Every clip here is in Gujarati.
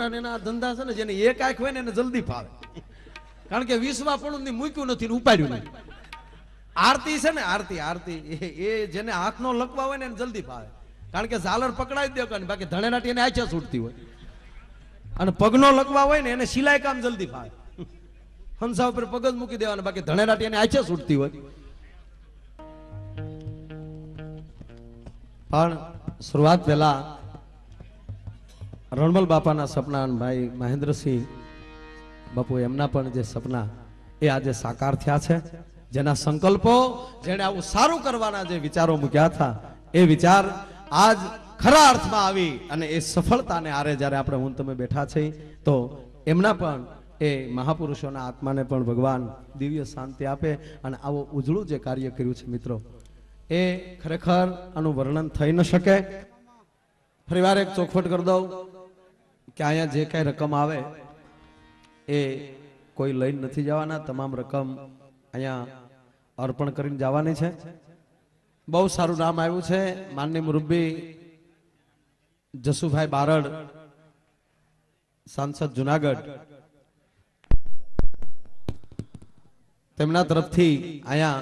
એના ધંધા છે ને જેને એક આંખ હોય ને એને જલ્દી ફાવે, કારણ કે વિશ્વા પણ મૂક્યું નથી, ઉપાડ્યું નહીં. આરતી છે ને, આરતી આરતી એ જેને હાથનો લકવા હોય ને એને જલ્દી ફાવે, કારણ કે ઝાલર પકડાવી દે, બાકી ધણેલાટી એને આછા છૂટતી હોય. અને પગનો લકવા હોય ને એને સિલાઈ કામ જલ્દી ફાવે, હંસા ઉપર પગ જ મૂકી દેવાના, બાકી ધણેલાટી એને આછા છૂટતી હોય. પણ શરૂઆત પહેલા રણમલ બાપાના સપના, ભાઈ મહેન્દ્રસિંહ બાપુ એમના પણ જે સપના એ આજે સાકાર થયા છે. જેના સંકલ્પો, જેને આવું સારું કરવાના જે વિચારો મૂક્યા હતા, એ વિચાર આજ ખરા અર્થમાં આવી અને એ સફળતાને આરે જ્યારે આપણે હું તમે બેઠા છે, તો એમના પણ એ મહાપુરુષોના આત્માને પણ ભગવાન દિવ્ય શાંતિ આપે. અને આવો ઉજળું જે કાર્ય કર્યું છે મિત્રો, એ ખરેખર આનું વર્ણન થઈ ન શકે. ફરીવાર એક ચોખવટ કરી દઉં કે અહીંયા જે કઈ રકમ આવે એ કોઈ લઈને નથી જવાના, તમામ રકમ અહીંયા અર્પણ કરીને જવાની છે. બહુ સારું નામ આવ્યું છે, માનનીય મુરબ્બી જસુભાઈ બારડ, સાંસદ જુનાગઢ, તેમના તરફથી અહીંયા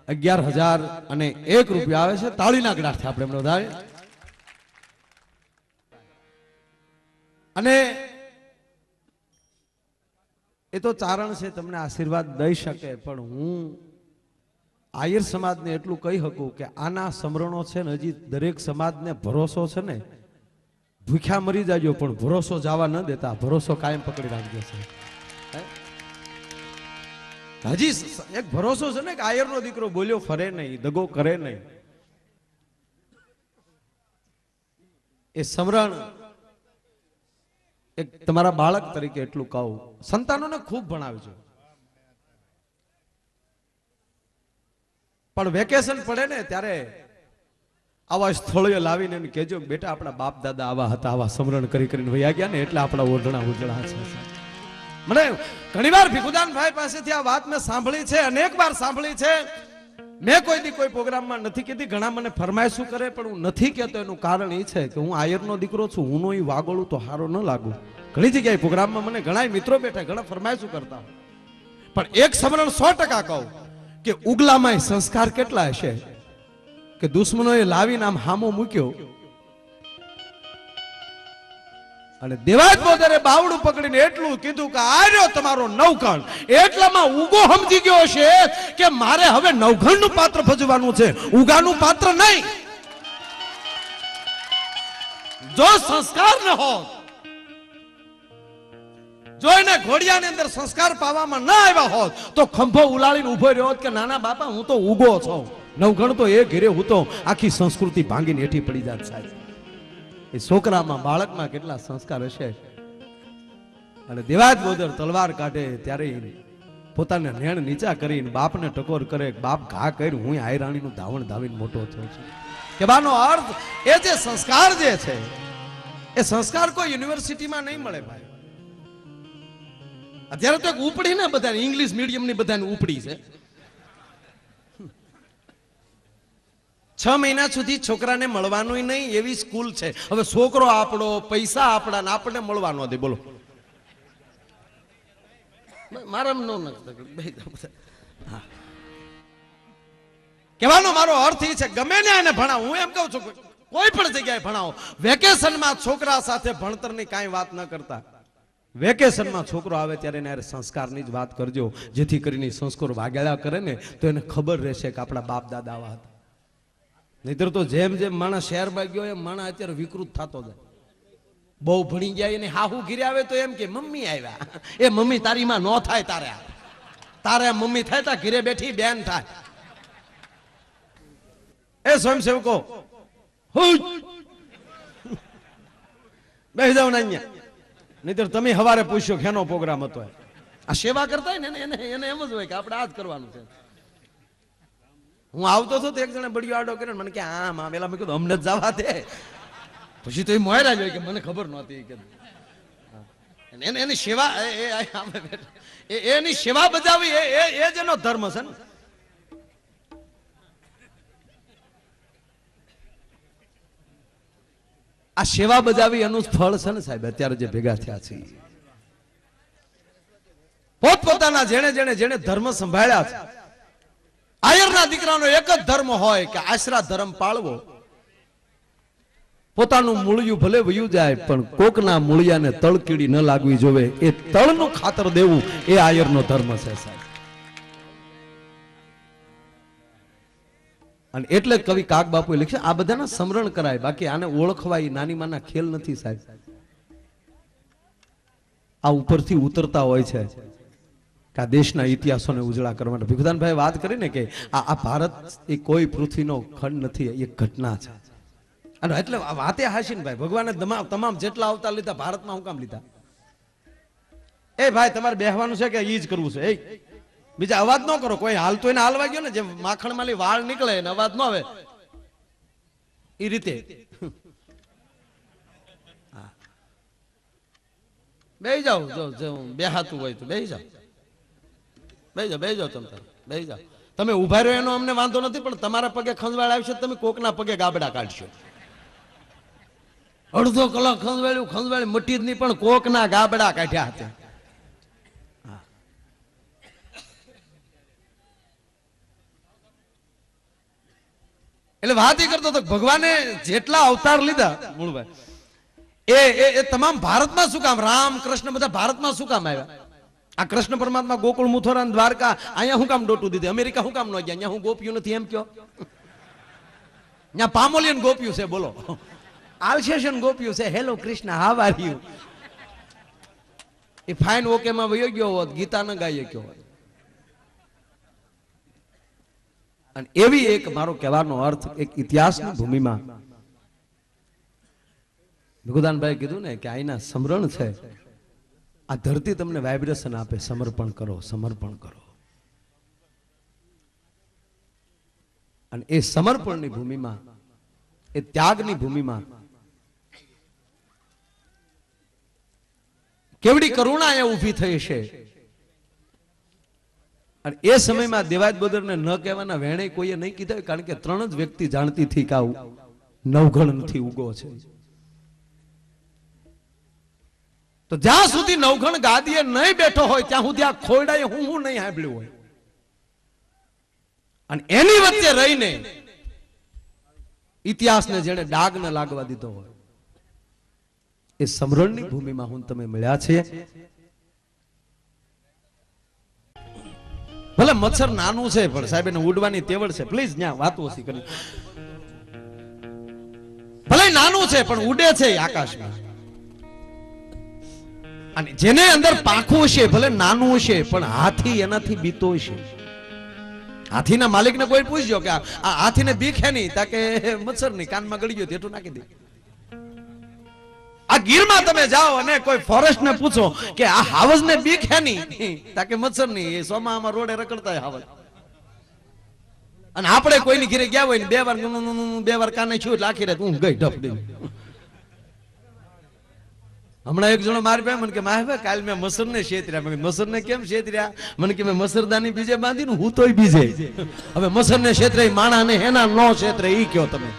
11,001 રૂપિયા આવે છે. તાળીના ગળાથી આપણે એમનો વધારે. અને એ તો ચારણ છે, તમને આશીર્વાદ દઈ શકે, પણ હું આયર સમાજને એટલું કહી શકું કે આના સમરણો છે ને, હજી દરેક સમાજને ભરોસો છે ને, ભૂખ્યા મરી જાજો પણ ભરોસો જવા ન દેતા, ભરોસો કાયમ પકડી રાખજો છે. હજી એક ભરોસો છે ને કે આયરનો દીકરો બોલ્યો ફરે નહીં, દગો કરે નહીં. એ સમરણ એક તમારા બાળક તરીકે એટલું કહું, સંતાનોને ખૂબ ભણાવજો, પણ વેકેશન પડે ને ત્યારે આવા સ્થળોએ લાવીને એને કહેજો બેટા આપણા બાપ દાદા આવા હતા, આવા સમરણ કરી કરીને વયા ગયા ને એટલે આપણા ઓઢણા ઉજળા છે. મને ઘણીવાર ભીખુદાનભાઈ પાસેથી આ વાત મેં સાંભળી છે, અનેક વાર સાંભળી છે. મેં કોઈ દી કોઈ પ્રોગ્રામમાં નથી કીધી, ઘણા મને ફરમાઈશું કરે, પણ હું નથી કહેતો. એનું કારણ એ છે કે હું આયરનો દીકરો છું, હું નો વાગોળું તો હારો ન લાગુ. ઘણી જગ્યાએ પ્રોગ્રામમાં મને ઘણા મિત્રો બેઠા ઘણા ફરમાઈશું કરતા, પણ એક સમરણ 100% કહું કે ઉગલામાં સંસ્કાર કેટલા હશે કે દુશ્મનોએ લાવીને આમ હામો મૂક્યો અને દેવાજ બોદરે બાવડું પકડીને એટલું કીધું કે આર્યો તમારો નવઘણ. એટલામાં ઉગો સમજી ગયો છે કે મારે હવે નવઘણનું પાત્ર ભજવાનું છે, ઉગાનું પાત્ર નહીં. જો સંસ્કાર ન હોત, જો એને ઘોડિયાની અંદર સંસ્કાર પાવામાં ન આવ્યા હોત, તો ખંભો ઉલાળીને ઉભો રહ્યો હોત કે નાના બાપા હું તો ઉગો છું, નવઘણ તો એ ઘેરે હું તો આખી સંસ્કૃતિ ભાંગીને હેઠી પડી જાત. સાહેબ એ છોકરામાં બાળકમાં કેટલા સંસ્કાર હશે. અને દેવાજ બોદર તલવાર કાઢે ત્યારે પોતાને નેણ નીચા કરીને બાપને ટકોર કરે, બાપ ઘા કરી હું આયરાણીનું ધાવણ ધાવીને મોટો થયો છું. કહેવાનો અર્થ એ જે સંસ્કાર જે છે એ સંસ્કાર કોઈ યુનિવર્સિટીમાં નહીં મળે ભાઈ. અત્યારે તો એક ઉપડી ને બધા ઇંગ્લિશ મીડિયમ ની બધાની ઉપડી છે. 6 મહિના સુધી છોકરાને મળવાનું નહીં એવી સ્કૂલ છે. હવે છોકરો આપણો, પૈસા આપણા ને આપણને મળવાનો દે. બોલો મારા કહેવાનો મારો અર્થ એ છે ગમે ને એને ભણાવો. હું એમ કહું છું કોઈ પણ જગ્યાએ ભણાવો, વેકેશનમાં છોકરા સાથે ભણતરની કાંઈ વાત ન કરતા. વેકેશનમાં છોકરો આવે ત્યારે એને સંસ્કારની જ વાત કરજો, જેથી કરીને સંસ્કાર વાગેલા કરે ને તો એને ખબર રહેશે કે આપણા બાપ દાદા આવા હતા. નહીતર તો જેમ જેમ માણસ શહેર માં ગયો એમ માણસ અત્યારે વિકૃત થતો જાય. બહુ ભણી ગયા એને હાહુ ઘીરે આવે તો એમ કે મમ્મી આવ્યા. એ મમ્મી તારી માં ન થાય, તારે મમ્મી થાય તા ઘીરે બેઠી બેન થાય. એ સ્વયંસેવકો બેસી જાવ ને અહીંયા, નહીતર તમે હવારે પૂછ્યો કેનો પ્રોગ્રામ હતો. આ સેવા કરતા ને એને એમ જ હોય કે આપણે આ જ કરવાનું છે. હું આવતો હતો તો એક જણે બળિયો આડો કર્યો, મને કે આમ પેલા મેં કીધું અમને જ જવા દે. પછી તો એ મોયરા જોઈ કે મને ખબર નહોતી કે એની સેવા એની સેવા બજાવી એ જ એનો ધર્મ છે ને. આ સેવા બજાવી એનું ફળ છે ને સાહેબ અત્યારે જે ભેગા થયા છે પોતપોતાના જેણે જેણે જેણે ધર્મ સંભાળ્યા છે. આયરના દીકરાનો એક જ ધર્મ હોય કે આશરા ધર્મ પાળવો. પોતાનું મૂળિયું ભલે વયું જાય પણ કોકના મૂળિયાને તળકીડી ન લાગવી જોવે એ તળનું ખાતર દેવું એ આયરનો ધર્મ છે સાહેબ. અને એટલે કવિ કાગ બાપુએ લખ્યું આ બધાના સમરણ કરાય, બાકી આને ઓળખવા એ નાની માના ખેલ નથી સાહેબ. આ ઉપરથી ઉતરતા હોય છે કે આ દેશના ઇતિહાસોને ઉજળા કરવા માટે. ભીખુદાનભાઈ વાત કરીને કે આ ભારત એ કોઈ પૃથ્વીનો ખંડ નથી, એ ઘટના છે. અને એટલે વાતે હાશી ને ભાઈ, ભગવાને તમામ જેટલા અવતાર લીધા ભારતમાં હું કામ લીધા? એ ભાઈ તમારે બેહવાનું છે કે ઈ જ કરવું છે? એ બીજા અવાજ ન કરો. કોઈ હાલતો એને હાલવા ગયો ને, જેમ માખણ માંથી વાળ નીકળે ને અવાજ ન આવે એ રીતે બેહી જાઓ. જો બેહાતું હોય તો બેહી જાઓ, બેહી જાઓ તમે ઉભા રહ્યો એનો અમને વાંધો નથી, પણ તમારા પગે ખંજવાળ આવશે તમે કોકના પગે ગાબડા કાઢશો. અડધો કલાક ખંજવાળી મટી જ નહીં, પણ કોકના ગાબડા કાઢ્યા હતા. એટલે વાત એ કરતો હતો ભગવાને જેટલા અવતાર લીધા મૂળભાઈ એ તમામ ભારતમાં શું કામ? રામ કૃષ્ણ બધા ભારતમાં શું કામ આવ્યા? આ કૃષ્ણ પરમાત્મા ગોકુળ મથુરા દ્વારકા અહીંયા હું કામ ડોટું દીધી? અમેરિકા હું કામ ન ગયા? અહીંયા હું ગોપ્યું નથી એમ કયો? ત્યાં પામોલિયન ગોપ્યું છે, બોલો. આલ્સેશન ગોપ્યું છે. Hello Krishna, how are you? A fine okay માં વયો ગયો હોત, ગીતા ન ગાઈ ગયો હોત. અને એવી એક મારો કહેવાનો અર્થ એક ઇતિહાસની ભૂમિમાં ભગુદાનભાઈ કીધું ને કે આઈના સમરણ છે. આ ધરતી તમને વાઇબ્રેશન આપે, સમર્પણ કરો, સમર્પણ કરો. અને એ સમર્પણની ભૂમિમાં, એ ત્યાગની ભૂમિમાં કેવડી કરુણા અહીંયા ઊભી થઈ છે. અને એ સમયમાં દેવાજ બોદરને ન કહેવાના વેણે કોઈએ નહીં કીધા, કારણ કે ત્રણ જ વ્યક્તિ જાણતી હતી કે નવઘણ નથી ઉગો છે. તો જ્યાં સુધી નવઘણ ગાદીએ નહીં બેઠો હોય ત્યાં સુધી આ ખોરડાએ હું નહીં સાંભળ્યું હોય. અને એની વચ્ચે રહીને ઇતિહાસને જેને ડાગ ન લાગવા દીધો હોય, એ સમરણની ભૂમિમાં હું તમે મળ્યા છે. ભલે મચ્છર નાનું છે પણ સાહેબ એને ઉડવાની તેવડ છે. પ્લીઝ ત્યાં વાતો ઓછી કરી. ભલે નાનું છે પણ ઉડે છે આકાશમાં. અને જેને અંદર પાંખું હશે, ભલે નાનું હશે પણ હાથી એનાથી બીતો હશે. હાથીના માલિકને કોઈ પૂછજો કે આ હાથીને બીક હે નહીં? તાકે મચ્છર ની કાનમાં ગળી ગયો તેટલું નાખી દે. આ ગીરમાં તમે જાઓ અને કોઈ ફોરેસ્ટ ને પૂછો કે આ હાવજ ને બીક હે નહીં? તાકે મચ્છર ની. એ સોમામાં રોડે રખડતા હાવજ. અને આપણે કોઈની ઘરે ગયા હોય ને બે વાર કાને છું એટલે આખી રાત હું ગઈ ઢપ દઈ. હમણાં એક જણો મારી પાસે મને કે માહે કાલ મેં મસર ને છેતર્યા. મસર ને કેમ છેતર્યા? મને કે મેં મસરદાની બીજે બાંધી હું તોય બીજે. હવે મસર ને છેતરે માણા ને હેના નો છેતરે ઈ કયો તમે?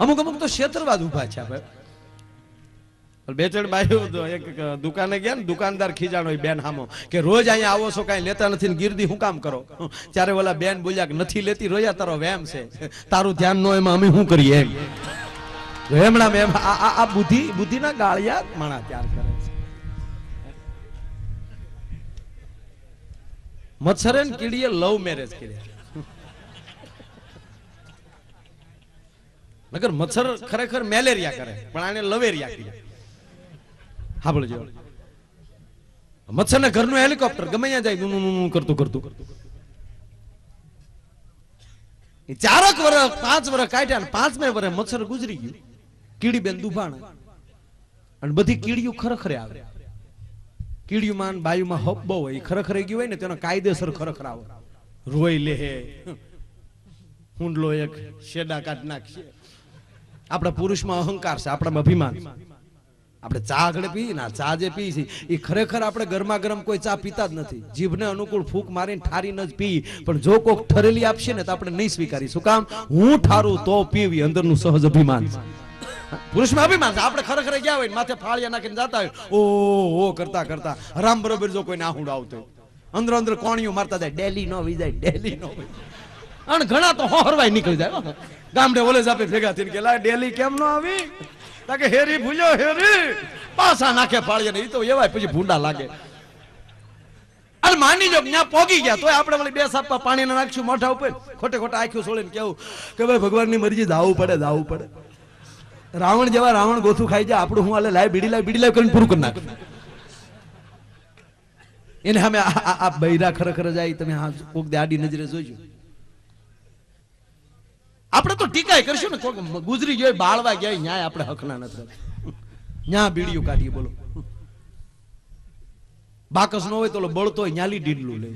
અમુક તો છેતરવા જ ઉભા છે. આપણે બે ત્રણ બાઈઓ એક દુકાને ગયા ને, દુકાનદાર ખીજાણો બેન હામો કે રોજ અહીંયા આવો છો કઈ લેતા નથી ને ગીરદી હું કામ કરો? ત્યારે ઓલા બેન બોલ્યા કે નથી લેતી રોયા તારો વેમ છે, તારું ધ્યાન નો એમાં અમે શું કરીએ એમ. આ બુદ્ધિના ગાળિયા માણા તૈયાર કરે છે. મચ્છરે ને કીડીએ લવ મેરેજ કર્યા. નગર મચ્છર ખરેખર મેલેરિયા કરે પણ આને લવેરિયા કર્યા. હા બોલજો. મચ્છર ને ઘરનું હેલિકોપ્ટર ગમે ત્યાં જાય કરતું 4 વર્ષ 5 વર્ષ કાઢ્યા. 5મે વર્ષે મચ્છર ગુજરી ગયું. કીડી બેન દુભાણ અને બધી કીડીઓ ખરેખરે આવે. કીડીઓમાં બાયુમાં હપ બહુ હોય. ખરેખરે ગયું હોય ને તેનો કાયદેસર ખરેખર આવે. રોઈ લે હુંડલો એક શેડા કાઢ નાખશે. આપણા પુરુષમાં અહંકાર છે, આપણામાં અભિમાન. આપણે ચા આગળ પી ના ચા જે પી છે એ ખરેખર આપણે ગરમા ગરમ કોઈ ચા પીતા જ નથી. જીભને અનુકૂળ ફૂંક મારીને ઠારીને જ પી. પણ જો કોક ઠરેલી આપશે ને તો આપણે નહીં સ્વીકારી. શું કામ? હું ઠારું તો પીવી. અંદરનું સહજ અભિમાન. પુરુષમાં અભિમાન છે. આપણે ખરેખર ગયા હોય માથે ફાળિયા નાખીને જતા હોય ઓ કરતા કરતા હરામ બરોબર જો કોઈ નાહુડ આવતો અંદર અંદર કોણીઓ મારતા જાય ડેલી નો વી જાય ડેલી નો અને ઘણા તો હોરવાય નીકળી જાય ગામડે ઓલે જાપે ભેગા થઈને કે લા ડેલી કેમ નો આવી તાકે હેરી ભૂલ્યો હેરી પાછા નાખે ફાળિયા ને ઈ તો એવાય પછી ભૂંડા લાગે. અને માની જો ત્યાં પોગી ગયા તોય આપણે વળી બે સાપા પાણી નાખશું મોઢા ઉપર ખોટે ખોટા આંખ્યું છોડીને કેવું કે ભાઈ ભગવાનની મરજી જાવું પડે. રાવણ જેવા રાવણ ગોથું ખાઈ જાય આપણું હું આલે લાય બીડી લાય કરીને પૂરું કરી નાખ. એને અમે આ બૈરા ખરેખર જાય તમે કોક દે આડી નજરે જોજો. આપણે તો ટીકાય કરશું ને કોક ગુજરી ગયો બાળવા ગયા ન્યાય આપણે હકના નથી ન્યા બીડીયું કાઢીએ બોલો. બાકસ નો હોય તો બળતો હોય ન્યાલી ડીડલું લે.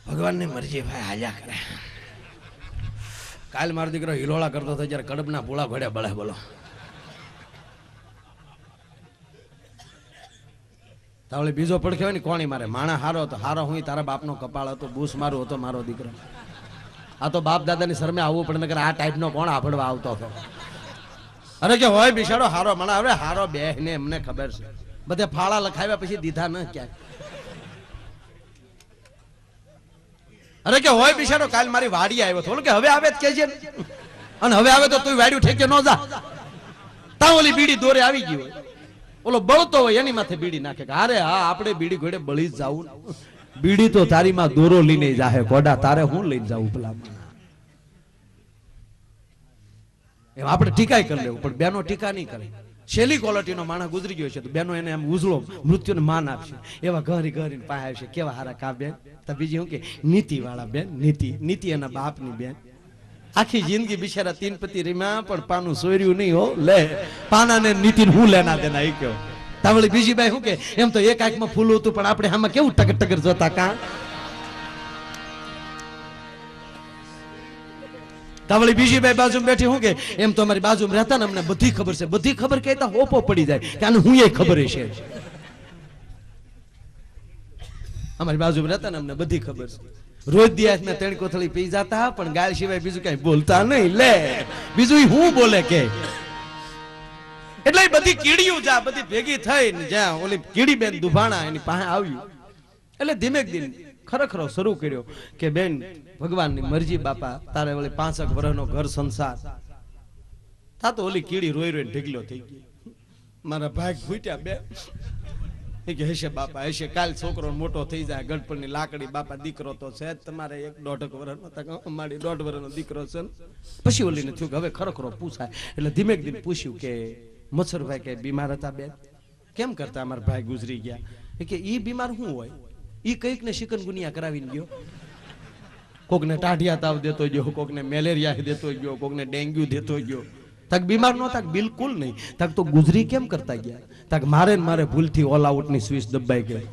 ભગવાનની મરજી ભાઈ હાલ્યા કરે. કાલ મારો દીકરો હિલોળા કરતો હતો જયારે કડબના પોળા ઘોડ્યા બળે બોલો. તાવળી બીજો પડખે હોય ને કોણી મારે માણા હારો હતો હારો હું તારા બાપનો કપાળ હતો બૂસ મારો હતો મારો દીકરો. આ તો બાપ દાદાની શરમે આવવું પડે નકર આ ટાઈપનો કોણ આફડવા આવતો હતો. અરે કે હોય બિચારો હારો મને હવે હારો બે ને એમને ખબર છે બધે ફાળા લખાવ્યા પછી દીધા ન ક્યાંય. અરે કે હોય બિચારો કાલ મારી વાડી આવ્યો હતો કે હવે આવે જ કેજે અને હવે આવે તો તું વાડ્યું ઠેકે ન જા તા ઓલી બીડી દોરે આવી ગઈ હોય ઓલો બળતો હોય એની માથે બીડી નાખે કે અરે હા આપણે બીડી ઘોડે બળી જ જાવું. બીડી તો તારી માં દોરો લઈને જાહે ગોડા તારે હું લઈને જાવું પેલા. એમ આપણે ટીકાઈ કરી લેવું પણ બેનો ટીકા નહીં કરે. શેલી ક્વોલિટીનો માણસ ગુજરી ગયો છે તો બેનો એને એમ ઉજળો મૃત્યુને માન આપશે એવા ઘરી પાસે આવશે કેવા હારા કા બેન. તો બીજી હું કે નીતિ વાળા બેન નીતિ એના બાપની બેન. આખી જિંદગી બિચારા તીન પતિ રીમાં પણ પાનું સોર્યું નહીં હો લે પાનાને નીતિ હું લેના દેના એ કયો. તાવળી બીજી બાઈ શું કે એમ તો એક આંખમાં ફૂલ હતું પણ આપણે આમાં કેવું ટગર ટગર જોતા કા. તાવળી બીજી બાઈ બાજુમાં બેઠી હું કે એમ તો અમારી બાજુમાં રહેતા ને અમને બધી ખબર છે. બધી ખબર કહેતા હોપો પડી જાય કે આને હું એ ખબર છે. અમારી બાજુમાં રહેતા ને અમને બધી ખબર છે. રોજ દિયાસ મેં 3 કોથળી પી જતા પણ ગાળ સિવાય બીજું કઈ બોલતા નહીં લે બીજું હું બોલે કે એટલે બધી કીડીઓ જા બધી ભેગી થઈ ને જ્યાં ઓલી કીડી બેન દુભાણા એની પાસે આવ્યું એટલે ધીમે ધીમે ખરેખર શરૂ કર્યો કે બેન ભગવાનની મરજી બાપા તારે ઓલી 5 વર્ષનો ઘર સંસાર તા તો ઓલી કીડી રોઈ રોઈને ઢીકલો થઈ ગઈ. મારા ભાગ ફૂટ્યા બે કે હશે બાપા હશે કાલ છોકરો મોટો થઈ જાય ગણપણની લાકડી બાપા દીકરો તો છે તમારે 1.5 વર્ષનો અમારી 1.5 વર્ષનો દીકરો છે. પછી ઓલીને થયું કે હવે ખરેખર પૂછાય એટલે ધીમે ધીમે પૂછ્યું કે મચ્છરભાઈ કે બીમાર હતા બેન કેમ કરતા અમારા ભાઈ ગુજરી ગયા કે ઈ બીમાર શું હોય ઈ કઈક ને ચિકનગુનિયા કરાવીને ગયો કોકને ટાઢિયા તાવ દેતો ગયો કોકને મેલેરિયા દેતો ગયો કોકને ડેન્ગ્યુ દેતો ગયો. તક બીમાર નો તક બિલકુલ નહીં તક તો ગુજરી કેમ કરતા ગયા તક મારે ભૂલથી ઓલ આઉટ ની સ્વિચ દબાઈ ગઈ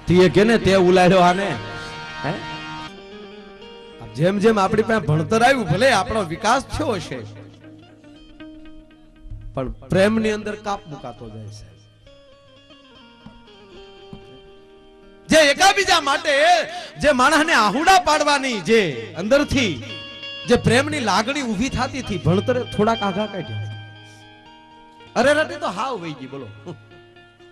તીએ કેને તે ઉલાડ્યો આને હે. જેમ જેમ આપણી પાસે ભણતર આવ્યું ભલે આપણો વિકાસ થયો છે પણ પ્રેમની અંદર કાપ મુકાતો જાય છે. જે એકાબીજા માટે જે માણસને આહુડા પાડવાની જે અંદરથી જે પ્રેમની લાગણી ઊભી થતી હતી ભણતરે થોડાક આઘા કાઢ્યા. અરે રટી તો હાવ વહી ગઈ બોલો.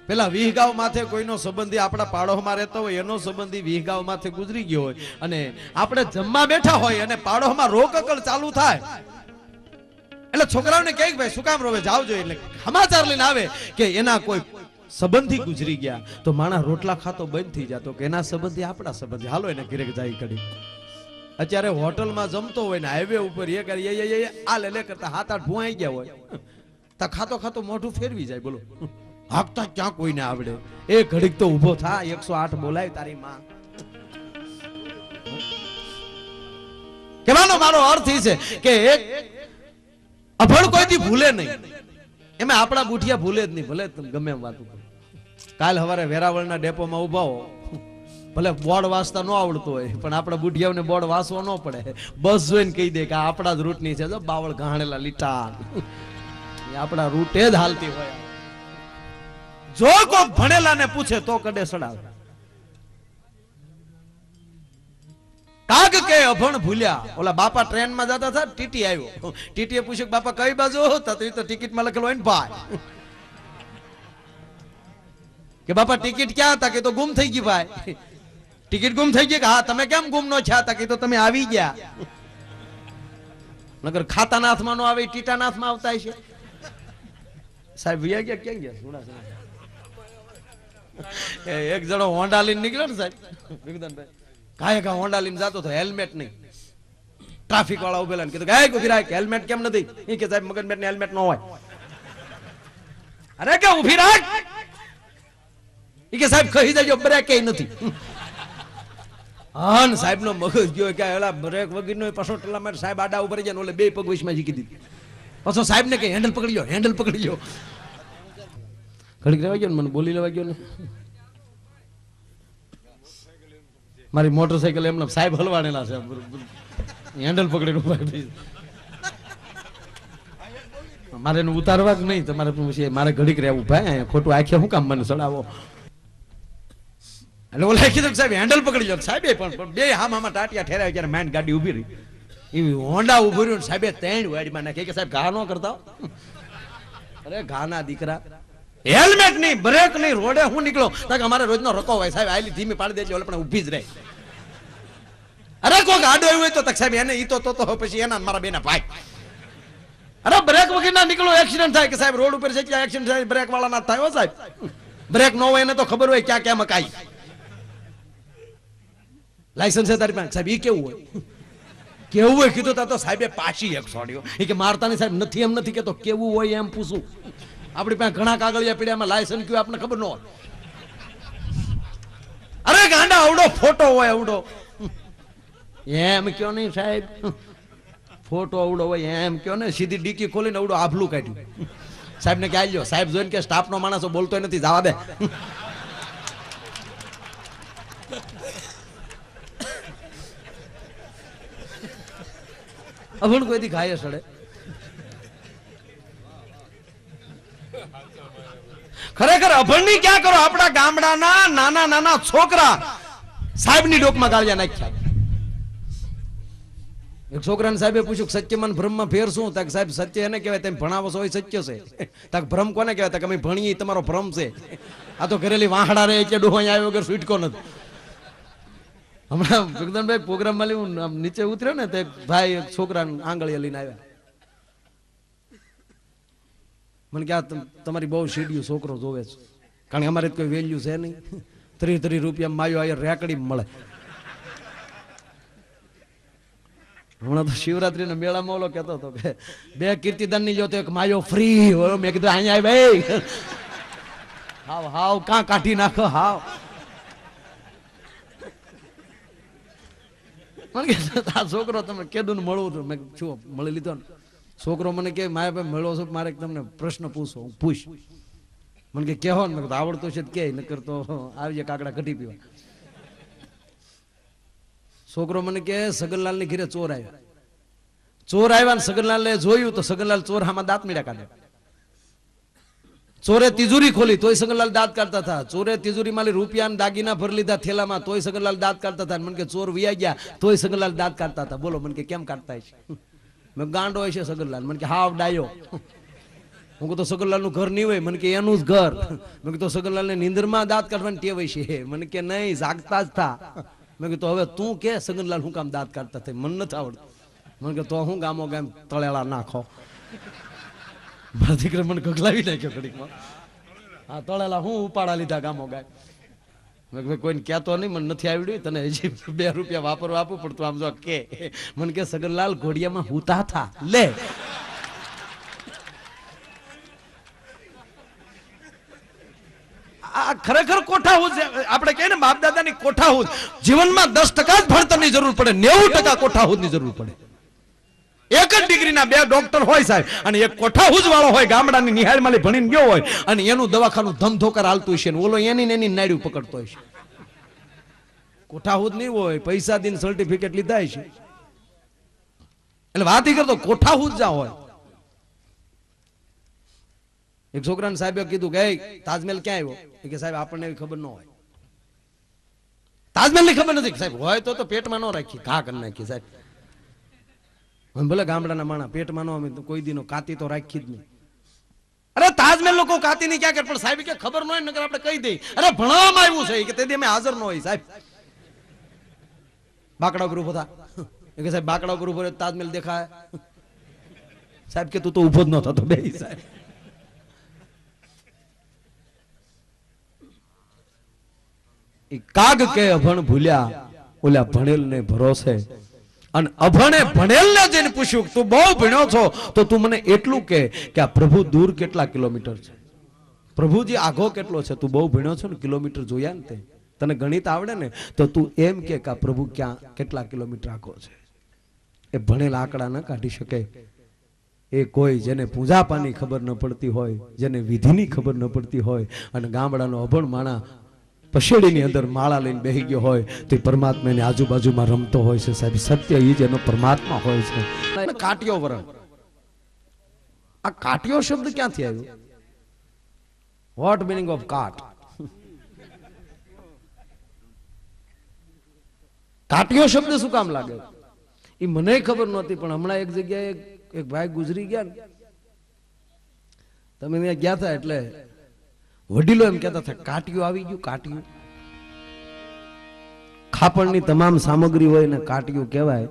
પેલા વિહગાંવ માથે કોઈનો સંબંધી આપણા પાડોમાં રહેતો હોય એનો સંબંધી વિહગાંવ માથે ગુજરી ગયો હોય અને આપણે જમવા બેઠા હોય અને પાડોમાં રોકકળ ચાલુ થાય એટલે છોકરાઓને કહે ભાઈ શું કામ રોવે જાવ જોઈએ એટલે સમાચાર લઈને આવે કે એના કોઈ સંબંધી ગુજરી ગયા તો માણસ રોટલા ખાતો બંધ થઈ જતો કે એના સંબંધી આપણા સંબંધી હાલો એને ઘરે જાય કરી. અત્યારે હોટલમાં જમતો હોય ને હાઈવે ઉપર એ કરી આ લે કરતા 7-8 ભૂઆઈ ગયા હોય તા ખાતો ખાતો મોઢું ફેરવી જાય બોલો. હાકતા ક્યાં કોઈને આવડે એ ઘડીક તો ઊભો થા 108 બોલાય તારી માં. કહેવાનો મારો અર્થ એ છે કે એક અભણ કોઈથી ભૂલે નહીં એમાં આપણા બુઠિયા ભૂલે જ નહીં ભલે તમે ગમે એમ વાતું કરો. કાલ સવારે વેરાવળના ડેપોમાં ઉભા હો ભલે બોર્ડ વાંચતા ન આવડતું હોય પણ આપણે બુઢિયાઓને બોર્ડ વાંચવો ન પડે, બસ જોઈને કહી દે કે આ આપણા જ રૂટની છે, જો બાવળ ઘાણેલા લીટા આપણા રૂટે જ હાલતી હોય. જો કોઈ ભણેલા ને પૂછે તો કડે સડાવે. કાગ કે અભણ ભૂલ્યા. ઓલા બાપા ટ્રેન માં જતા હતા, ટીટી આવ્યો, ટીટીએ પૂછ્યું બાપા કઈ બાજુ હતા? તો ટિકિટ માં લખેલું હોય ને ભાઈ, કે બાપા ટિકિટ ક્યાં હતા? કે તો ગુમ થઈ ગઈ ભાઈ. ટિકિટ ગુમ થઈ ગઈ? કે હા. તમે કેમ ગુમ નો થયા હતા? કે તો તમે આવી ગયા. નગર ખાતાના હાથમાં નો આવે, ટીટાના હાથમાં આવતા છે. સાહેબ વ્યા ગયા, ક્યાં ગયા? એક જણો હોન્ડા લઈને નીકળ્યો ને સાહેબ, વિગદાનભાઈ કાંઈ કા હોન્ડા લઈને જતો તો હેલ્મેટ નહીં. ટ્રાફિક વાળા ઉભેલા ને કીધું કે ઉભી રાખ, હેલ્મેટ કેમ નથી? એ કે સાહેબ મગનભાઈ ને હેલ્મેટ ન હોય. અરે કે ઉભી રાખ, એ કે સાહેબ કહી દેજો બ્રેક કઈ નથી. હા ને સાહેબ નો મગજ ગયો કે એલા બ્રેક વગર નો પાછો ટલામાં સાહેબ આડા ઉપર જાય ને ઓલે બે પગ વચમાં જીકી દીધી. પાછો સાહેબ ને કે હેન્ડલ પકડી લો, હેન્ડલ પકડી લો. ઘડીક રહેવા ગયો ને મને બોલી લેવા ગયો ને, મારી મોટરસાઇકલ એમને સાહેબ હલવાણેલા છે, હેન્ડલ પકડીને ઉભા થઈ. મારે એનું ઉતારવા જ નહીં, તમારે મારે ઘડીક રહેવું ભાઈ, ખોટું આખે શું કામ મને ચડાવો? એટલે ઓલા કીધું સાહેબ હેન્ડલ પકડી લો. સાહેબ પણ બે હામાં ટાટિયા ઠેરાય ત્યારે માઇન્ડ ગાડી ઉભી રહી, એવી હોન્ડા ઉભી રહ્યું. સાહેબે ત્રણ વાડીમાં નાખી કે સાહેબ ઘા ન કરતા. અરે ઘાના દીકરા, હેલ્મેટ નહીં, બ્રેક નહીં, રોડે હું નીકળો અમારે રોજનો રકો હોય સાહેબ, આલી ધીમી પાડી દેજો એટલે પણ ઊભી જ રહે. અરે કોક આડો આવ્યો હોય તો સાહેબ એને ઈ તો પછી એના મારા બેના ભાઈ. અરે બ્રેક વગર ના નીકળો એક્સિડન્ટ થાય. કે સાહેબ રોડ ઉપર છે ત્યાં એક્સિડન્ટ થાય, બ્રેક વાળા ના થાય સાહેબ. બ્રેક ન હોય એને તો ખબર હોય ક્યાં ક્યાં મકાઈ. લાયસન્સ છે તારી પાસે? સાહેબ ઈ કેવું હોય? કેવું હોય કીધું તા તો સાહેબે પાછી એક છોડ્યો. એ કે મારતાની સાહેબ નથી એમ નથી કેતો, કેવું હોય એમ પૂછું. આપણી પાસે ઘણા કાગળિયા પીડ્યામાં લાયસન્સ કયું આપણને ખબર ન હોય. અરે ગાંડા આવડો ફોટો હોય આવડો, એમ કયો નહીં સાહેબ. ફોટો આવડો હોય એમ કયો ને, સીધી ડીકી ખોલીને આવડો આભલું કાઢ્યું. સાહેબ ને ક્યાં લ્યો? સાહેબ જોઈને કે સ્ટાફ નો માણસો બોલતો નથી, જવા દે. અભણ કોઈથી ઘાયે સડે. ખરેખર અભણની ક્યાં કરો? આપણા ગામડાના નાના નાના છોકરા સાહેબની ડોકમાં ગાળિયા નાખ્યા. એક છોકરાને સાહેબે પૂછ્યું સત્યમાં ભ્રમમાં ફેર શું? તક સાહેબ સત્ય એને કહેવાય તમે ભણાવો છો એ સત્ય છે. તક ભ્રમ કોને કહેવાય? તક અમે ભણીએ તમારો ભ્રમ છે. આ તો ઘરેલી વાહડા રે એટલે ડોહો આવ્યો વગર છૂટકો નથી. હમણાં જગદનભાઈ પ્રોગ્રામમાં લેવું નીચે ઉતર્યો ને તે ભાઈ એક છોકરાને આંગળીએ લઈને આવ્યા. મને કે તમારી બહુ સીડિયું છોકરો જોવે છે, કારણ કે અમારે કોઈ વેલ્યુ છે નહીં. 30 રૂપિયા માયો આ રેકડી મળે. હમણાં તો શિવરાત્રી ના મેળામાં ઓલો કેતો હતો કે 2 કીર્તિદાન ની જો તો એક માયો ફ્રી હોય. મેં કીધું અહીંયા ભાઈ હાવ હાવ કાં કાઢી નાખો હાવ. મને કે આ છોકરો તમે કેદું મળવું હતું? મેં શું મળી લીધો ને? છોકરો મને કે માયા ભાઈ મળો છો, મારે તમને પ્રશ્ન પૂછો. હું પૂછ. મને કે કહો ને? આવડતો છે કે નકર તો આવી કાકડા કઢી પીવા. છોકરો મને કે સગનલાલ ની ઘરે ચોર આવ્યા. ચોર આવ્યા ને સગનલાલ જોયું તો સગનલાલ ચોર હામાં દાંત મીડા કાઢે. ચોરે તિજોરી ખોલી તોય સગનલાલ દાંત કાઢતા હતા. ચોરે તિજોરી માં રૂપિયા દાગીના ભરી લીધા થેલામાં તોય સગનલાલ દાંત કાઢતા હતા. મને કે ચોર વિયા ગયા તોય સગનલાલ દાંત કાઢતા હતા. બોલો મને કે કેમ કાઢતા છે? મેં ગાંડો હોય છે સગનલાલ. મને કે હાવ ડાયો. હું કહું તો સગનલાલ નું ઘર નહીં હોય? મને કે એનું જ ઘર. મેં કીધું સગનલાલ ને નીંદરમાં દાંત કાઢવાની ટેવ છે? મને કે નહીં, જાગતા જ થા. મેં કીધું હવે તું કે સગનલાલ હું કામ દાંત કાઢતા થાય? મને નથી આવડતું. મને કે તો હું ગામો ગામ તળેલા નાખો. મારા દીકરા મને ગગલાવી નાખ્યો ઘડીકમાં. હા તળેલા હું ઉપાડા લીધા ગામો ગાય. મેં કોઈને કહેતો નહીં, મને નથી આવડ્યું. તને હજી 2 રૂપિયા વાપરવા આપું પણ તું આમ જો કે. મને કે સગનલાલ ઘોડિયામાં હુતા થા લે. આ ખરેખર કોઠાહૂદ આપણે કહીએ ને બાપ દાદાની કોઠાહૂદ. જીવનમાં 10% જ ભણતરની જરૂર પડે, 90% કોઠાહૂદની જરૂર પડે. એક જ ડિગ્રીના 2 ડોક્ટર હોય સાહેબ, અને એક કોઠાહૂદ વાળો હોય ગામડાની નિહાળમાં ભણીને ગયો હોય અને એનું દવાખાનું ધમધોકાર હાલતું હશે ને ઓલો એની નાડ્યું પકડતો હશે. કોઠાહૂદ નહીં હોય, પૈસા દઈને સર્ટિફિકેટ લીધા છે એટલે વાત ઈ કરતો કોઠાહૂદ જા હોય. એક છોકરાને સાહેબે કીધું કે તાજમહેલ ક્યાં આવ્યો? કે સાહેબ આપણને એવી ખબર ન હોય. તાજમહેલ ની ખબર નથી સાહેબ, હોય તો પેટમાં ન રાખી, ઘા કરી નાખી સાહેબ. ભલે ગામડાના માણા પેટમાં ન અમે કોઈ દીનો કાતી તો રાખી જ નહીં. અરે તાજમહેલ લોકો કાતી નહીં ક્યાં કરે, પણ સાહેબ કે ખબર ન હોય નકર આપણે કહી દઈએ. અરે ભણવામાં આવ્યું છે કે તે અમે હાજર ન હોય સાહેબ. બાકડા ઉપર ઉભો થા, કે સાહેબ બાકડા ઉપર ઉભો તાજમહેલ દેખાય. સાહેબ કે તું તો ઉભો જ ન થતો બે સાહેબ. કાગ કે અભણ ભૂલ્યા ઓલા ભણેલ ને ભરોસે. અને અભણે ભણેલ ને જઈને પૂછ્યું તું બહુ ભણ્યો છો તો તું મને એટલું કે આ પ્રભુ દૂર કેટલા કિલોમીટર છે? પ્રભુજી આઘો કેટલો છે? તું બહુ ભણ્યો છો ને, કિલોમીટર જોયા ને તે, તને ગણિત આવડે ને તો તું એમ કે આ પ્રભુ ક્યાં કેટલા કિલોમીટર આઘો છે. એ ભણેલ આંકડા ન કાઢી શકે. એ કોઈ જેને પૂજા પાની ખબર ન પડતી હોય, જેને વિધિની ખબર ન પડતી હોય, અને ગામડાનો અભણ માણા પશેડીની અંદર માળા લઈને બેહી ગયો હોય તો પરમાત્માની આજુબાજુમાં રમતો હોય છે સાહેબ. સત્ય એ જ એનો પરમાત્મા હોય છે. કાટિયો વરણ, આ કાટિયો શબ્દ ક્યાંથી આવ્યો? વોટ મીનિંગ ઓફ કાટ? કાટિયો શબ્દ શું કામ લાગે એ મને ખબર નહોતી, પણ હમણાં એક જગ્યાએ એક ભાઈ ગુજરી ગયા ને, તમે ત્યાં ગયા હતા એટલે વડીલો એમ કહેતા હતા કાટિયું આવી ગયું. કાટિયું ખાપણની તમામ સામગ્રી હોય ને કાટિયું કહેવાય.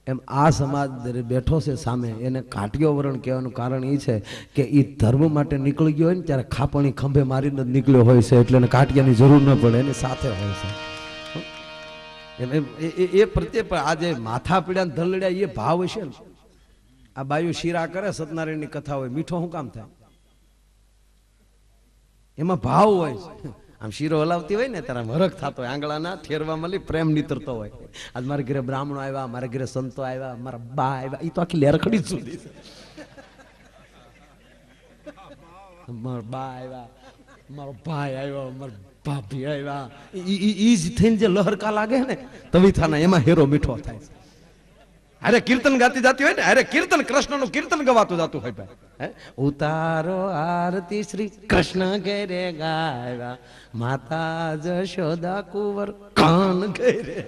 એમ આ સમાજ બેઠો છે સામે, એને કાટિયો વરણ કહેવાનું કારણ એ છે કે એ ધર્મ માટે નીકળી ગયો હોય ને ત્યારે ખાપણી ખંભે મારીને જ નીકળ્યો હોય છે, એટલે એને કાટિયાની જરૂર ન પડે, એની સાથે હોય છે. એ પ્રત્યે આ જે માથા પીડા ને ધલડ્યા એ ભાવ હશે ને. આ બાયુ શીરા કરે, સત્યનારાયણની કથા હોય, મીઠો શું કામ થાય? એમાં ભાવ હોય. આમ શીરો હલાવતી હોય ને ત્યારે હરખ થતો હોય, આંગળાના ઠેરવા મળી પ્રેમ નીતરતો હોય. આજ મારા ઘરે બ્રાહ્મણો આવ્યા, મારા ઘરે સંતો આવ્યા, મારા બા આવ્યા, એ તો આખી લેરખડી સુધી છે. મારા બા આવ્યા, મારો ભાઈ આવ્યો, મારા ભાભી આવ્યા, ઈ જ થઈને જે લહરકા લાગે ને તવીથાના, એમાં હેરો મીઠો થાય છે. અરે કીર્તન ગાતી જાતી હોય ને, અરે કીર્તન કૃષ્ણનું કીર્તન ગવાતું જાતું હોય ભાઈ. ઉતારો આરતી શ્રી કૃષ્ણ ઘરે ગાયા, માતા જશોદા કુંવર કાન ઘરે,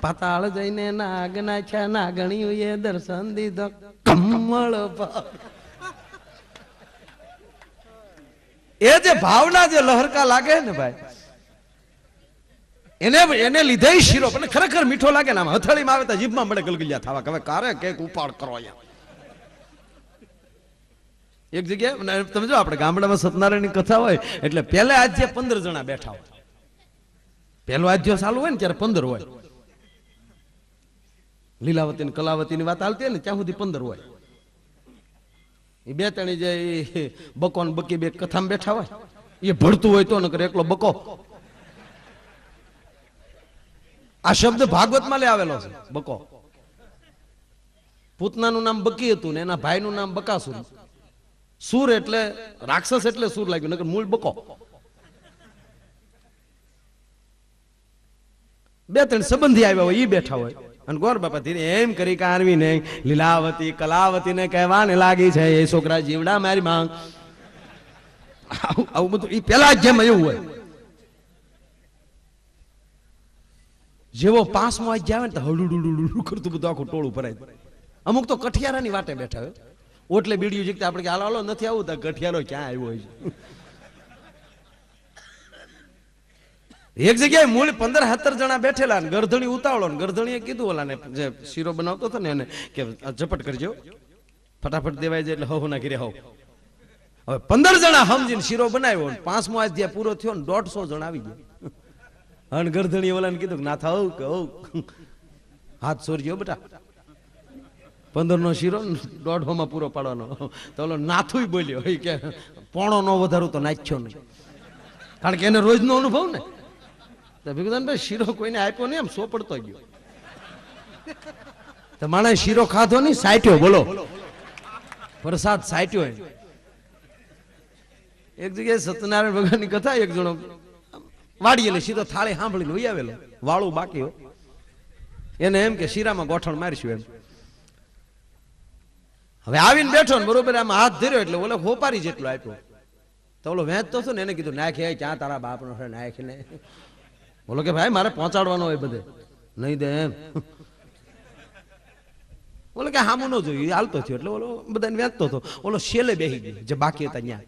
પાતાળ જઈને નાગ નાખ્યા, નાગણીઓએ દર્શન દીધો કમળ ભાવ. એ જે ભાવના જે લહરકા લાગે ને ભાઈ, એને લીધે શીરો પણ ખરેખર મીઠો લાગે ને. આમ હથળીમાં આવે તો જીભમાં મળે ગલગલિયા થવા, હવે કારે કેક ઉપાડ કરો. એક જગ્યાએ તમે જો આપણે ગામડામાં સત્યનારાયણની કથા હોય એટલે પહેલા આજે 15 જણા બેઠા હોય. પહેલો આજ્ય ચાલુ હોય ને ત્યારે 15 હોય. લીલાવતી ને કલાવતી ની વાત હાલતી હોય ને ત્યાં સુધી 15 હોય. એ બે ત્રણ જે બકો ને બકી બે કથામાં બેઠા હોય, એ ભળતું હોય તો નકર એકલો બકો. આ શબ્દ ભાગવતમાં લે આવેલો છે, બકો. પૂતનાનું નામ બકી હતું ને એના ભાઈનું નામ બકાસુર. સુર એટલે રાક્ષસ એટલે સુર લાગ્યું, નકર મૂળ બકો. બે ત્રણ સંબંધી આવ્યા હોય, ઈ બેઠા હોય, અને ગોર બાપા ધીરે એમ કરી કારવી ને લીલાવતી કલાવતી ને કહેવાને લાગી છે, એ છોકરા જીવડા મારી માંગ. આવું બધું ઈ પેલા જ જેમ એવું હોય. જેવો પાંચમો આજ આવે ને તો હળુડુડુડુ કરતું બધું આખું ટોળું ભરાય. અમુક તો કઠિયારાની વાટે બેઠા હોય, ઓટલે બીડીયું જીકતા આપણે કે હાલો નથી આવું તો કઠિયારો ક્યાં આવ્યો હોય છે. એક જગ્યાએ મૂળ 15-17 જણા બેઠેલા, ગરધણી ઉતાવળો, ગરધણીએ કીધું ઓલાને જે શીરો બનાવતો હતો ને એને કે ઝપટ કરજો, ફટાફટ દેવાય જાય એટલે હવ ના ઘરે હવ. હવે 15 જણા સમજીને શીરો બનાવ્યો, પાંચમો અધ્યાય પૂરો થયો ને 150 જણા આવી ગયા. અને ગરધણી ઓલાને કીધું ના થાવ કે હાથ સોરજો બેટા, 15 નો શીરો 150 માં પૂરો પાડવાનો. તો ઓલો નાથું બોલ્યો કે પોણો નો વધારું તો નાખ્યો નહીં, કારણ કે એને રોજનો અનુભવ ને. ભીખુદાનભાઈ શીરો કોઈને આપ્યો નહીં, આમ સોપડતો ગયો. તો માણસ શીરો ખાધો નહીં, સાટ્યો. બોલો, પ્રસાદ સાટ્યો. એક જગ્યાએ સત્યનારાયણ ભગવાનની કથા, એક જણો વાડી એટલે સીધો થાળી સાંભળીને વહી આવેલો. વાળું બાકી હો. એને એમ કે શીરામાં ગોઠણ મારીશું એમ. હવે આવીને બેઠો ને બરોબર આમાં હાથ ધર્યો એટલે ઓલો હોપારી જેટલો આપ્યો. તો ઓલો વેચતો હતો ને એને કીધું નાખે ક્યાં તારા બાપનો છે નાખ ને. બોલો કે ભાઈ મારે પહોંચાડવાનો હોય બધે. નહીં દે એમ. બોલે કે હામું ન જોયું હાલતો થયો એટલે ઓલો બધાને વેચતો હતો. ઓલો શેલે બેહી ગયો જે બાકી હતા ત્યાં.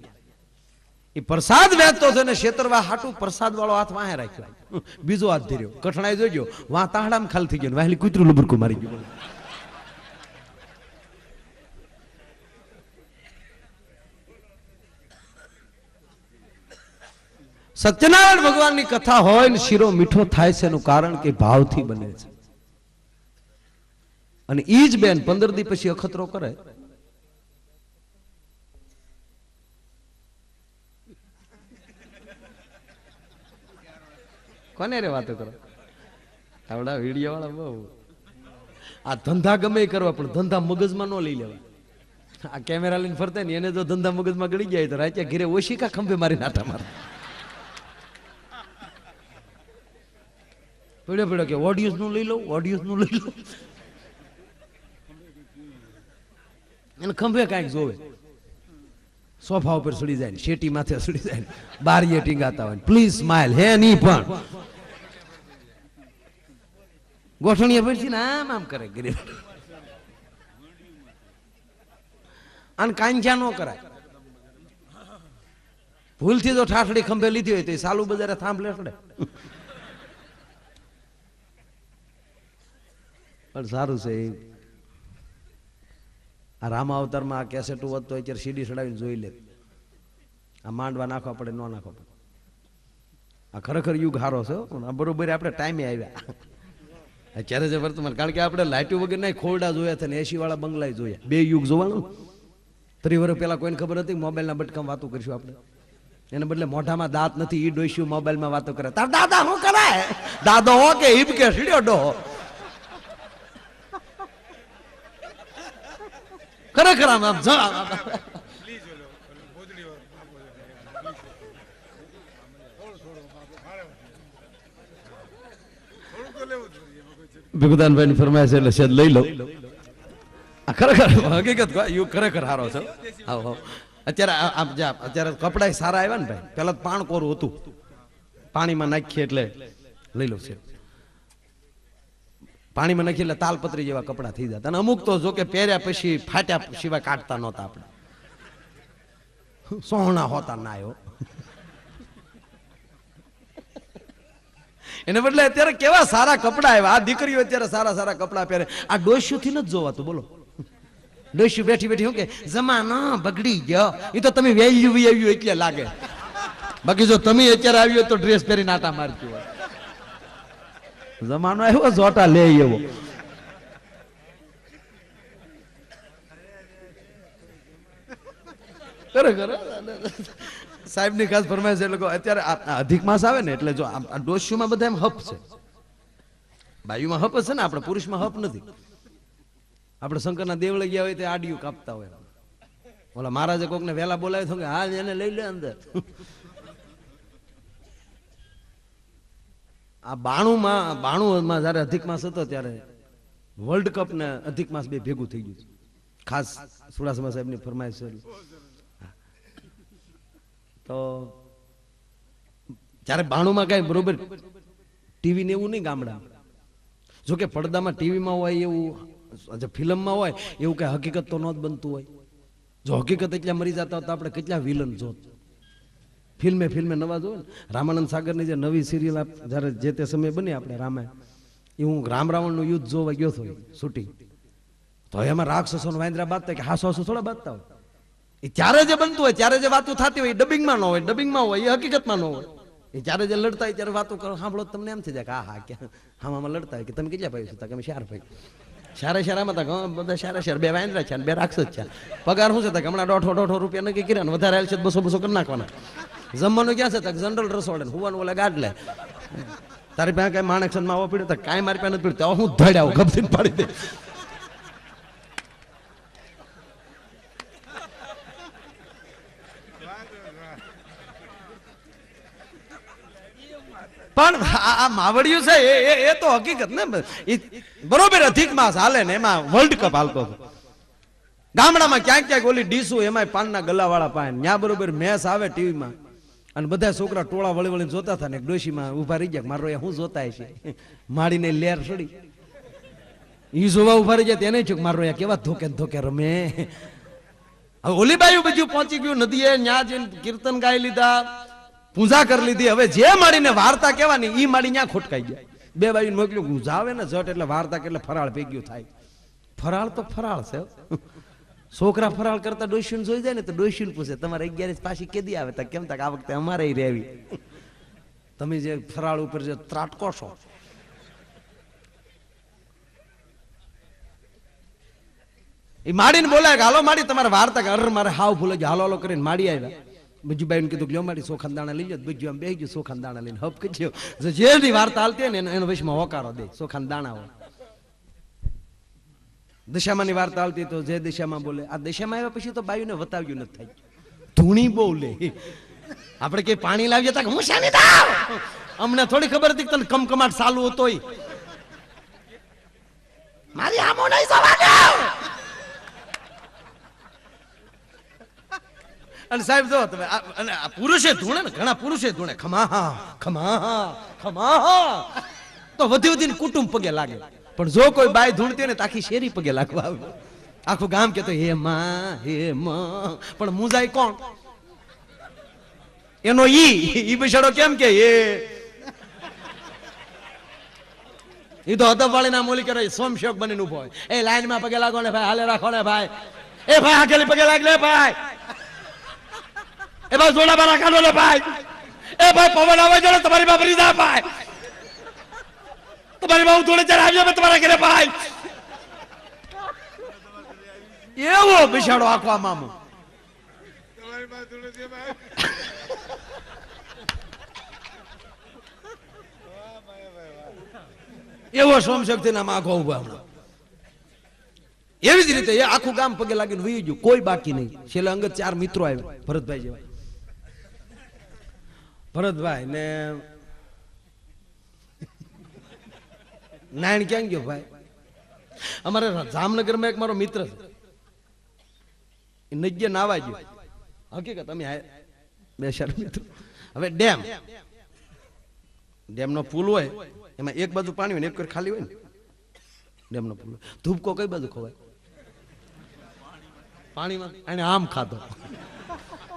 એ પ્રસાદ વેચતો હતો ને શેતરવા હાટું પ્રસાદ વાળો હાથ વાહે રાખ્યો. બીજો હાથ ધર્યો કઠણાઈ જોજો વાહ તાહડામાં ખાલી થઈ ગયો વાહેલી કૂતરું લુબરકું મારી ગયું. સત્યનારાયણ ભગવાનની કથા હોય ને શીરો મીઠો થાય છે એનું કારણ કે ભાવથી બને છે. અને ઈ જ બેન 15 દી પછી અખતરો કરે. કોને રે વાતો કરો આવડા વિડીયો વાળા બહુ આ ધંધા ગમે કરવા પણ ધંધા મગજમાં ન લઈ લેવા. આ કેમેરા લઈને ફરતા ને એને જો ધંધા મગજમાં ગળી જાય તો રાચે ઘરે ઓશિકા ખંભે મારી નાટા મારે. પડ્યો પડ્યો કે ઓડિયન્સ નું લઈ લઉં ઓડિયન્સ નું લઈ લઉં. એને ખંભે કાંઈક જોવે. સોફા ઉપર સડી જાય ને શેટી માથે સડી જાય ને બારીએ ટીંગાતા હોય પ્લીઝ સ્માઇલ હે નહીં પણ ગોઠણીએ પડશે ને આમ આમ કરે ગરીબ. અને કાંચા ન કરાય. ભૂલથી જો ઠાઠડી ખંભે લીધી હોય તો સાલું બજારે થાંભલે પડે. પણ સારું છે આ રામા અવતારમાં આ કેસેટ વધતો અત્યારે સીડી ચડાવીને જોઈ લે. આ માંડવા નાખવા પડે ન નાખવા પડે. આ ખરેખર યુગ હારો છે. બરોબર આપણે ટાઈમે આવ્યા અત્યારે જે વર્તમાન. કારણ કે આપણે લાઇટો વગર નહીં ખોરડા જોયા હતા ને એસી વાળા બંગલા જોયા. બે યુગ જોવાનું. 30 વર્ષ પેલા કોઈને ખબર હતી મોબાઈલના બટકામાં વાતો કરીશું આપણે. એને બદલે મોઢામાં દાંત નથી ઈ ડોસ્યું મોબાઈલમાં વાતો કરે. તાર દાદા શું કરે દાદો હો કે હિપ કે સીડ્યો ડો. ખરેખર આમ ભીખુદાનભાઈ ની ફરમાઈશ એટલે શેદ લઈ લો. ખરેખર હકીકત યુગ ખરેખર સારો છે. અત્યારે કપડા સારા આવ્યા ને ભાઈ. પેલા પાણ કોરું હતું પાણીમાં નાખીએ એટલે લઈ લો છે. પાણીમાં નાખી એટલે તાલપત્રી જેવા કપડા થઈ જતા. અને અમુક તો જો કે પહેર્યા પછી ફાટ્યા સિવાય કાઢતા નહોતા આપણે. સોહણા હોતા ના આવ્યો. એને બદલે અત્યારે કેવા સારા કપડા આવ્યા. આ દીકરીઓ અત્યારે સારા સારા કપડા પહેરે. આ ડોસ્યું થી નથી જોવાતું. બોલો ડોસ્યું બેઠી બેઠી શું કે જમાનો બગડી ગયો. એ તો તમે વેલ્યુ આવ્યું એટલે લાગે. બાકી જો તમે અત્યારે આવ્યો તો ડ્રેસ પહેરી નાટા મારતી હોય. જમાનો આવ્યો જોટા લે એવો. ખરેખર સાહેબ ની ખાસ ફરમાઈશ એટલે અત્યારે અધિક માસ આવે ને એટલે જો આ ડોસ્યુમાં બધા એમ હપ છે. બાયુમાં હપ છે ને આપણે પુરુષમાં હપ નથી. આપણે શંકરના દેવળે ગયા હોય તો આડિયું કાપતા હોય. ઓલા મહારાજે કોકને વહેલા બોલાવ્યો કે હાલ એને લઈ લે અંદર. આ 92માં જયારે અધિક માસ હતો ત્યારે વર્લ્ડ કપ ને અધિક માસ બે ભેગું થઈ ગયું. ખાસ સુડાસમા સાહેબ ની ફરમાઈશ. તો જયારે 92માં કઈ બરોબર ટીવી ને એવું નહીં ગામડા. જોકે પડદામાં ટીવીમાં હોય એવું ફિલ્મમાં હોય એવું કઈ હકીકત તો નહોત બનતું હોય. જો હકીકત એટલા મરી જતા તો આપણે કેટલા વિલન જોત. ફિલ્મે નવા જોવે ને. રામાનંદ સાગરની જે નવી સિરિયલ જયારે જે તે સમયે બની આપણે રામાયણ એ હું રામ રાવણનું યુદ્ધ જોવા ગયો હતો શૂટિંગ. તો એમાં રાક્ષસો વાંદરા બાંધતા કે હાસો થોડા બાંધતા હોય. એ ત્યારે જે બનતું હોય ત્યારે જે વાતો થતી હોય ડબિંગમાં ન હોય. ડબિંગમાં હોય એ હકીકતમાં ન હોય. એ જ્યારે જે લડતા હોય ત્યારે વાતો કરો સાંભળો તમને એમ થઈ જાય કે હા કે હામાં લડતા હોય કે તમે કેટલા ભાઈ છો કે અમે 4 ભાઈ. શારામાં હતા બધા શારા બે વાંદરા છે 2 રાક્ષસ છે. પગાર શું છે હમણાં 150 રૂપિયા નક્કી કર્યા ને વધારે હાલ છે 200 કરી નાખવાના. જમવાનું ક્યાં છે જનરલ રસોડે હુવાનું ઓલા ગાડલે. તારી પાસે કઈ માણેકસન માં આવવા પડ્યો કાંઈ મારી પાસે નથી પડ્યું હું ધડ્યા ગમતી પાડી દે. પણ આ માવડિયું છે એ તો હકીકત ને બરોબર અધિક માસ હાલે ને એમાં વર્લ્ડ કપ હાલતો હતો ગામડામાં ક્યાંક ક્યાંક ઓલી ડીસુ એમાં પાનના ગલ્લાવાળા પાય ત્યાં બરોબર મેચ આવે ટીવીમાં અને બધા છોકરા ટોળા વળી વળીને જોતા હતા ને ડોશીમાં ઉભા રહી ગયા મારો હું જોતા છે માડીને લેર છોડી ઈ જોવા ઉભા રહી જાય તેને છું મારો કેવા ધોકે ધોકે રમે હવે ઓલી બાયું બીજું પહોંચી ગયું નદીએ ન્યા જઈને કીર્તન ગાઈ લીધા પૂજા કરી લીધી હવે જે માડીને વાર્તા કહેવાની ઈ માડી ન્યા ખોટકાઈ ગયા બે બાયું મોકલ્યું જાવે ને જટ એટલે વાર્તા એટલે ફરાળ ભેગ્યું થાય ફરાળ તો ફરાળ છે છોકરા ફરાળ કરતા ડોશીને જોઈ જાય ને તો ડોશીને પૂછે તમારે 11 પાછી કેદી આવે તો કેમ તક આ વખતે અમારે રહેવી તમે જે ફરાળ ઉપર જે ત્રાટકો છો એ માડીને બોલાય કે હાલો માડી તમારે વાર્તા કે અર મારે હાવ ભૂલે ગયા હાલો હાલો કરીને માડી આવ્યા બીજુબાઈને કીધું કે લ્યો માડી સોખાન દાણા લઈ લો બીજું આમ બેહી ગયું સોખાન દાણા લઈને હપ કીધું જેની વાર્તા હાલતી હોય ને એનો વિશમાં હોકારો દે સોખાન દાણા હોય દિશામાંની વાર્તા હાલતી તો જે દિશામાં બોલે આ દિશામાં આવ્યા પછી તો બાયુને વતાવ્યું નથી થાય ધૂણી બોલે આપણે કે પાણી લાવીએ તો હું શાની દાવ અમને થોડી ખબર હતી તને કમકમાટ ચાલુ હતો મારી આમો નહીં જવા અને સાહેબ જો તમે અને પુરુષે ધૂણે ને ઘણા પુરુષે ધૂણે ખમા તો વધી વધીને કુટુંબ પગે લાગે પણ જો કોઈ બાઈ ધૂણતી હોય ને તો આખી શેરી પગે લાગવા આવે આખું ગામ કેતો હે માં પણ મુજાય કોણ એનો ઈ બિચારો કેમ કે ઈ તો હદબ વાળી ના મોલી કરે સોમશોક બનીને ઉભો હોય એ લાઈન માં પગે લાગો ને ભાઈ હાલે રાખો ને ભાઈ એ ભાઈ આગળ પગે લાગ લે ભાઈ એ ભાઈ જોડા બારા કાઢો ને ભાઈ એ ભાઈ પવન આવે છે તમારી બાપરી જા ભાઈ તમારી બાપુ થોડે ચાર આવ્યો મેં તમારા ઘરે ભાઈ એવો બિચારો આખો મામો એવો સોમશક્તિ ના આખો ઉભા હમણાં એવી જ રીતે એ આખું ગામ પગે લાગીને વહી ગયું કોઈ બાકી નહીં છેલ્લે અંગત 4 મિત્રો આવ્યા ભરતભાઈ જેવા ભરતભાઈ ને નાયણ ક્યાં ગયો ભાઈ અમારે જામનગરમાં એક મારો મિત્ર છે એ નજ્ય નાવા ગયો હકીકત અમે બે ચાર મિત્રો હવે ડેમ નો પુલ હોય એમાં એક બાજુ પાણી હોય ને એક ખાલી હોય ને ડેમ નો પુલ ધૂપકો કઈ બાજુ ખવાય પાણીમાં એને આમ ખાધો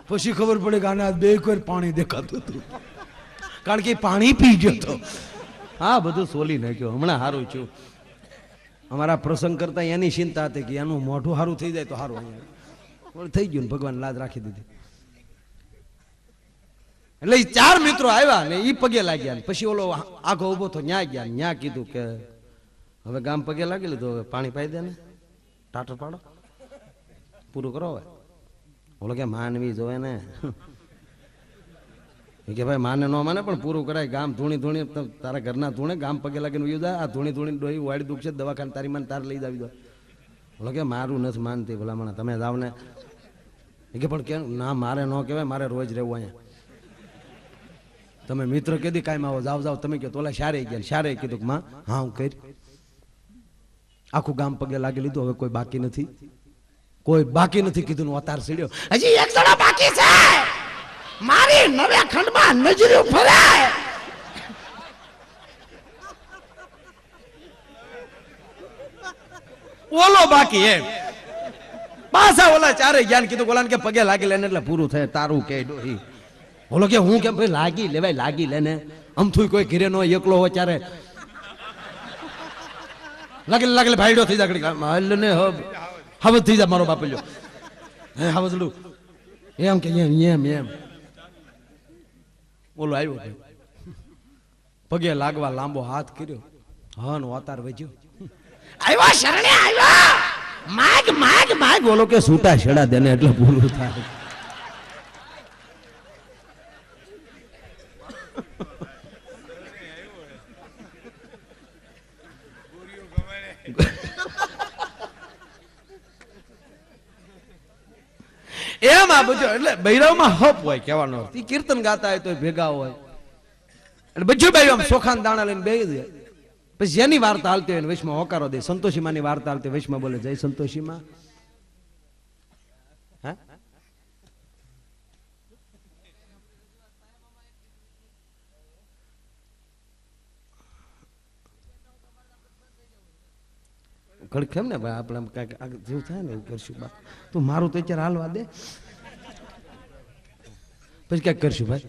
પછી ખબર પડે કે આને બે કોઈ પાણી દેખાતું હતું કારણ કે પાણી પી ગયો હતો હા બધું સોલી નાખ્યો હમણાં સારું છું અમારા પ્રસંગ કરતા એની ચિંતા હતી કે એનું મોઢું સારું થઈ જાય તો સારું અહીંયા થઈ ગયું ભગવાન લાજ રાખી દીધી એટલે 4 મિત્રો આવ્યા ને ઈ પગે લાગ્યા પછી ઓલો આગો ઉભો તો ન્યા ગયા ન્યા કીધું કે હવે ગામ પગે લાગી લીધું હવે પાણી પાઈ દે ને ટાટર પાડો પૂરું કરો હવે ઓલો કે માનવી જોવે ને કે ભાઈ માને ન માને પણ પૂરું કરાય ગામ ધૂણી તારા ઘરના ધૂણે ગામ પગે લાગીને ઉયું જાય આ ધૂણી ડોહી વાડી દુખ છે દવાખાને તારી માને તારે લઈ જાવી દો ઓલો કે મારું નથી માનતી ભલામણ તમે જાવ ને કે પણ કેમ ના મારે ન કહેવાય મારે રોજ રહેવું અહીંયા તમે મિત્ર કીધી કાંઈ આવો જાવ તમે કહો તોલા શારે ગયા શારે કીધું કે માં હા હું કરી આખું ગામ પગે લાગી લીધું હવે કોઈ બાકી નથી કીધું અતાર સીડ્યો હજી એક જણા બાકી છે મારી નવે ખંડમાં નજરી ફરે ઓલો બાકી એમ પાછા ઓલા ચારે જ્ઞાન કીધું ઓલાને કે પગે લાગી લેને એટલે પૂરું થાય તારું કે ડોહી ઓલો કે હું કેમ ભાઈ લાગી લેને અમથું કોઈ ઘીરે નો એકલો હોય ત્યારે લાગેલે ભાઈડો થઈ જાય ને હવે થઈ જાય મારો બાપલ્યો હે હવે એમ કે એમ ઓલો આવ્યો પગે લાગવા લાંબો હાથ કર્યો હન વાતાર વજ્યો આવ્યો શરણે આવ્યો માગ ઓલો કે સૂટા છેડા દેને એટલે પૂરું થાય એમ આ બધું એટલે બૈરાવમાં હપ હોય કહેવાનો કીર્તન ગાતા હોય તો ભેગા હોય એટલે બધું ભાઈ આમ સોખાન દાણા લઈને બેસી દે. પછી જેની વાર્તા હાલતી હોય વૈષ્ણવ હોકારો દે. સંતોષીમાની વાર્તા હાલતી વૈષ્ણવ બોલે જય સંતોષીમાં. હા ઘડી કેમ ને ભાઈ આપણે કઈક જેવું થાય ને એવું કરશું બા. તું મારું તો અત્યારે હાલવા દે પછી ક્યાંક કરશું ભાઈ.